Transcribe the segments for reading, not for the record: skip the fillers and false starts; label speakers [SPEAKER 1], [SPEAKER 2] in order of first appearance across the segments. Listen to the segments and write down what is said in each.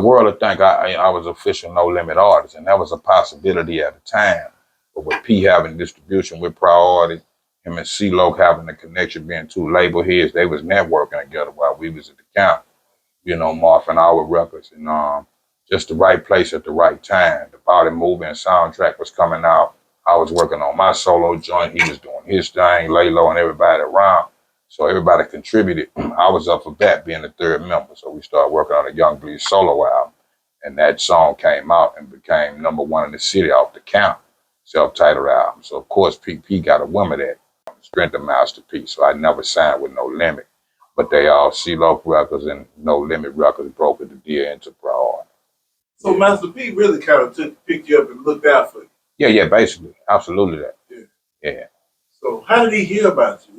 [SPEAKER 1] The world would think I was official No Limit artist, and that was a possibility at the time. But with P having distribution with Priority, him and C-Lo having the connection, being two label heads, they was networking together while we was at the camp, you know, morphing our records, and just the right place at the right time. The Body Movement soundtrack was coming out. I was working on my solo joint. He was doing his thing, Lay Low and everybody around. So everybody contributed. I was up for bat being the third member. So we started working on a Young Bleed solo album. And that song came out and became #1 in the city off the count, self-titled album. So of course PP got a whim of that. Strength of Masterpiece. So I never signed with No Limit. But they all C-Lo Records and No Limit Records brokered the deal into Priority.
[SPEAKER 2] So Master P really kind of picked you up and looked out for you.
[SPEAKER 1] Yeah, basically. Absolutely that. Yeah.
[SPEAKER 2] So how did he hear about you?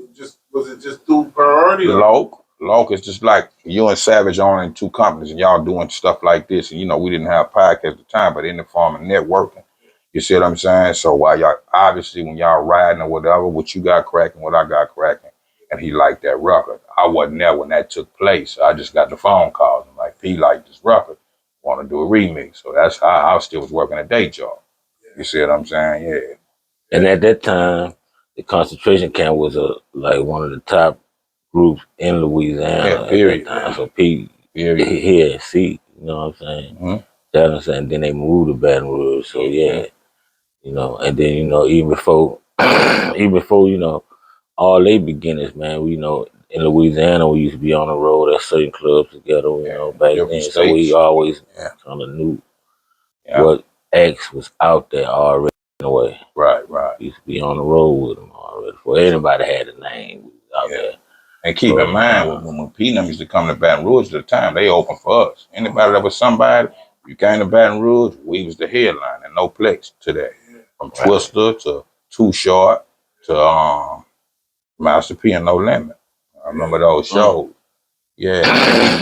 [SPEAKER 2] Was it just through Priority?
[SPEAKER 1] Loc is just like you and Savage owning two companies and y'all doing stuff like this. And you know, we didn't have podcasts at the time, but in the form of networking. You see what I'm saying? So while y'all, obviously when y'all riding or whatever, what you got cracking, what I got cracking, and he liked that record. I wasn't there when that took place. I just got the phone calls. I'm like, P liked this record, want to do a remix. So that's how I still was working a day job. You see what I'm saying? Yeah.
[SPEAKER 3] And at that time, the concentration camp was like one of the top groups in Louisiana.
[SPEAKER 1] Yeah, period.
[SPEAKER 3] At that time. So P, he had C, you know what I'm saying?
[SPEAKER 1] Mm-hmm.
[SPEAKER 3] That's what I'm saying. Then they moved to Baton Rouge. So yeah, you know, and then, you know, even before, you know, all they beginnings, man, we, you know, in Louisiana, we used to be on the road at certain clubs together, you know, back then. So we always kind of knew what X was out there already in a way.
[SPEAKER 1] Right.
[SPEAKER 3] We used to be on the road with them already. Before anybody had a name, we was out there.
[SPEAKER 1] And keep in mind, when P used to come to Baton Rouge at the time, they opened for us. Anybody that was somebody, you came to Baton Rouge, we was the headline and no place to that. From Twister to Too Short to Master P and No Limit. I remember those shows. Yeah,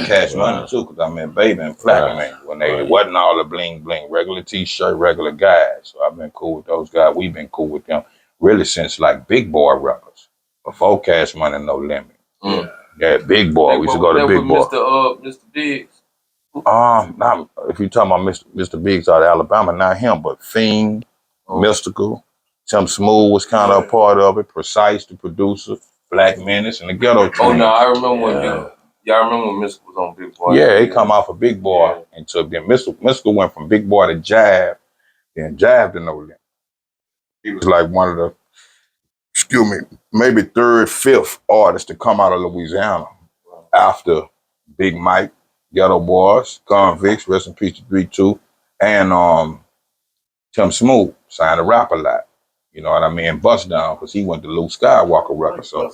[SPEAKER 1] Cash Money too, because I mean, Baby and Flappy Man, when they wasn't all the bling bling, regular T-shirt, regular guys. So I've been cool with those guys. We've been cool with them really since like Big Boy Records, before Cash Money and No Limit. Yeah, Big Boy. We used to go to Big Boy.
[SPEAKER 4] Mr. Biggs.
[SPEAKER 1] Not if you're talking about Mr. Biggs out of Alabama, not him, but Fiend, Mystical, Tim Smooth was kind of a part of it. Precise, the producer, Black Menace, and the Ghetto Twins.
[SPEAKER 4] Oh no, I remember when y'all remember when Mystical was on Big Boy?
[SPEAKER 1] Yeah, he come off of Big Boy and took them. Mystical went from Big Boy to Jive, then Jive to No Limit. He was like one of the, maybe third, fifth artist to come out of Louisiana after Big Mike, Ghetto Boys, Convicts, rest in peace to 3-2, and Tim Smooth signed to rap a lot. You know what I mean? Bust Down, because he went to Luke Skywalker record. So